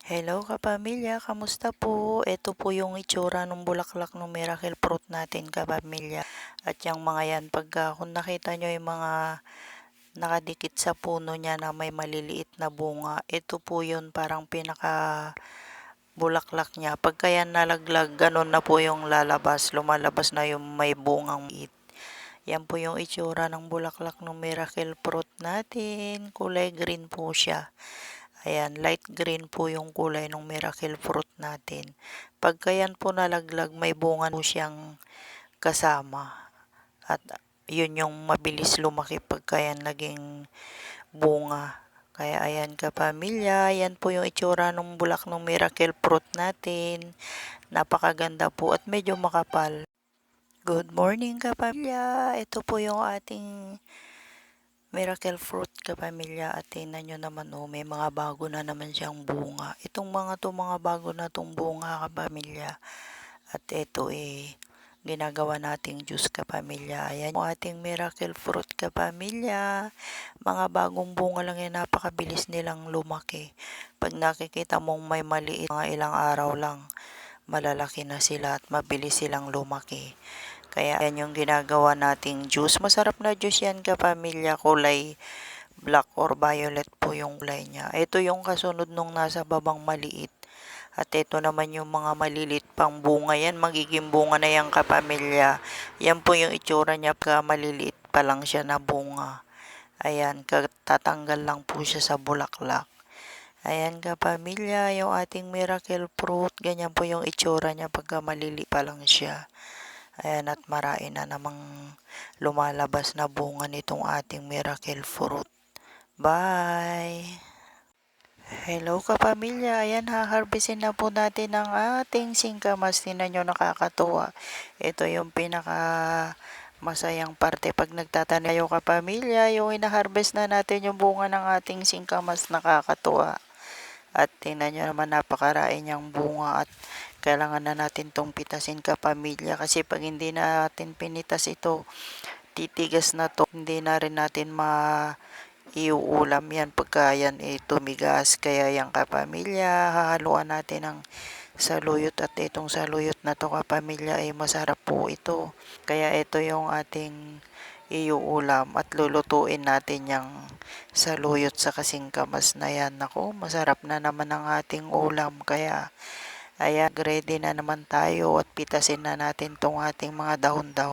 Hello kapamilya, kamusta po? Ito po yung itsura ng bulaklak ng miracle fruit natin kapamilya. At yung mga yan, pagka kung nakita nyo yung mga nakadikit sa puno niya na may maliliit na bunga, ito po yun parang pinaka bulaklak niya. Pagka yan nalaglag, ganun na po yung lalabas, lumalabas na yung may bungang maliit. Yan po yung itsura ng bulaklak ng miracle fruit natin. Kulay green po siya. Ayan, light green po yung kulay ng miracle fruit natin. Pagka yan po nalaglag, may bunga po siyang kasama. At yun yung mabilis lumaki pagka yan naging bunga. Kaya ayan kapamilya, yan po yung itsura ng bulak ng miracle fruit natin. Napakaganda po at medyo makapal. Good morning kapamilya, ito po yung ating miracle fruit kapamilya at tingnan nyo naman may mga bago na naman siyang bunga. Itong mga bago na tong bunga kapamilya. At ito ginagawa nating juice kapamilya. Ayan yung ating miracle fruit kapamilya. Mga bagong bunga lang yan, napakabilis nilang lumaki. Pag nakikita mong may maliit, mga ilang araw lang, malalaki na sila at mabilis silang lumaki. Kaya yan yung ginagawa nating juice. Masarap na juice yan kapamilya, kulay black or violet po yung kulay niya. Ito yung kasunod nung nasa babang maliit. At ito naman yung mga malilit pang bunga yan. Magiging bunga na yan kapamilya. Yan po yung itsura niya pagka maliliit pa lang siya na bunga. Ayan, tatanggal lang po siya sa bulaklak. Ayan kapamilya, yung ating miracle fruit. Ganyan po yung itsura niya pagka maliliit pa lang siya. Ayan, at marami na namang lumalabas na bunga nitong ating miracle fruit. Bye! Hello kapamilya, ayan haharbisin na po natin ang ating singkamas. Tingnan nyo, nakakatuwa. Ito yung pinaka masayang parte pag nagtatanim kayo kapamilya, yung inaharvest na natin yung bunga ng ating singkamas, nakakatuwa. At tingnan nyo naman, napakarami niyang bunga at kailangan na natin tong pitasin kapamilya kasi pag hindi natin pinitas ito, titigas na to. Hindi na rin natin iuulam yan pagka yan tumigas. Kaya yan kapamilya, hahaluan natin ng saluyot at itong saluyot na to kapamilya ay masarap po ito. Kaya ito yung ating iuulam at lulutuin natin yung saluyot sa kasingkamas na yan. Naku, masarap na naman ang ating ulam. Kaya ayan, ready na naman tayo at pitasin na natin tong ating mga dahon-dahon.